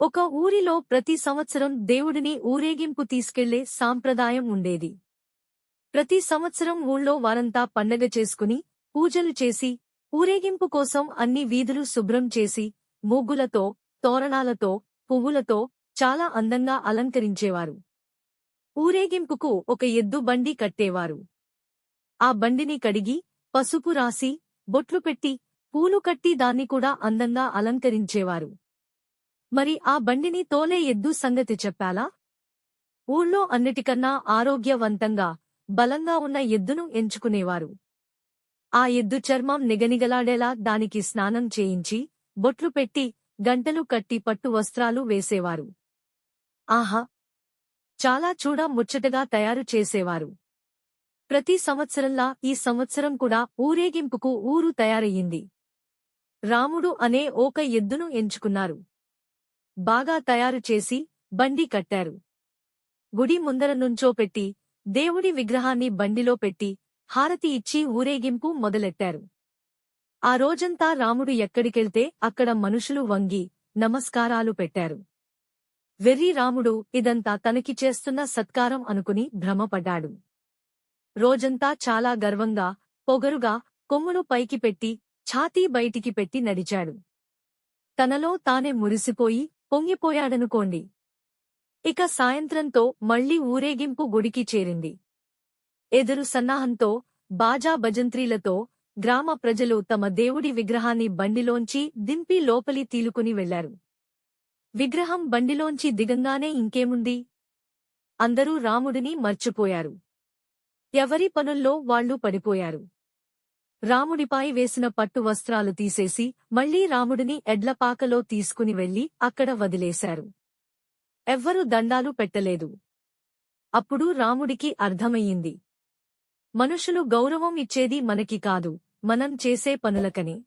ఒక ఊరిలో ప్రతి సంవత్సరం దేవుడిని ఊరేగింపు తీసుకెళ్లే సాంప్రదాయం ఉండేది. ప్రతి సంవత్సరం ఊళ్ళో వారంతా పండగ చేసుకుని, పూజలు చేసి, ఊరేగింపు కోసం అన్ని వీధులు శుభ్రం చేసి, ముగ్గులతో, తోరణాలతో, పువ్వులతో చాలా అందంగా అలంకరించేవారు. ఊరేగింపుకు ఒక ఎద్దు బండి కట్టేవారు. ఆ బండిని కడిగి, పసుపు రాసి, బొట్లు పెట్టి, పూలు కట్టి దాన్ని కూడా అందంగా అలంకరించేవారు. మరి ఆ బండిని తోలే ఎద్దు సంగతి చెప్పాలా? ఊళ్ళో అన్నిటికన్నా ఆరోగ్యవంతంగా, బలంగా ఉన్న ఎద్దును ఎంచుకునేవారు. ఆ ఎద్దు చర్మం నిగనిగలాడేలా దానికి స్నానం చేయించి, బొట్లు పెట్టి, గంటలు కట్టి పట్టు వస్త్రాలు వేసేవారు. ఆహా! చాలా ముచ్చటగా తయారు చేసేవారు. ప్రతి సంవత్సరంలా ఈ సంవత్సరం కూడా ఊరేగింపుకు ఊరు తయారయ్యింది. రాముడు అనే ఒక ఎద్దును ఎంచుకున్నారు. బాగా తయారు చేసి, బండి కట్టారు. గుడి ముందర నుంచోపెట్టి, దేవుడి విగ్రహాన్ని బండిలో పెట్టి, హారతి ఇచ్చి ఊరేగింపు మొదలెట్టారు. ఆ రోజంతా రాముడు ఎక్కడికెళ్తే అక్కడ మనుషులు వంగి, నమస్కారాలు పెట్టారు. వెర్రి రాముడు ఇదంతా తనకి చేస్తున్న సత్కారం అనుకుని భ్రమపడ్డాడు. రోజంతా చాలా గర్వంగా, పొగరుగా, కొమ్మును పైకి పెట్టి, ఛాతీ బయటికి పెట్టి నడిచాడు. తనలో తానే మురిసిపోయి, పొంగిపోయాడనుకోండి. ఇక సాయంత్రంతో మళ్లీ ఊరేగింపు గుడికి చేరింది. ఎదురు సన్నాహంతో, బాజా భజంత్రీలతో, గ్రామ ప్రజలు తమ దేవుడి విగ్రహాన్ని బండిలోంచి దింపి లోపలి తీలుకుని వెళ్లారు. విగ్రహం బండిలోంచి దిగంగానే ఇంకేముంది? అందరూ రాముడిని మర్చిపోయారు. ఎవరి పనుల్లో వాళ్లు పడిపోయారు. రాముడిపై వేసిన పట్టు వస్త్రాలు తీసేసి, మళ్లీ రాముడిని ఎడ్లపాకలో తీసుకుని వెళ్లి అక్కడ వదిలేశారు. ఎవ్వరూ దండాలు పెట్టలేదు. అప్పుడు రాముడికి అర్థమయ్యింది. మనుషులు గౌరవం ఇచ్చేది మనకి కాదు, మనం చేసే పనులకని.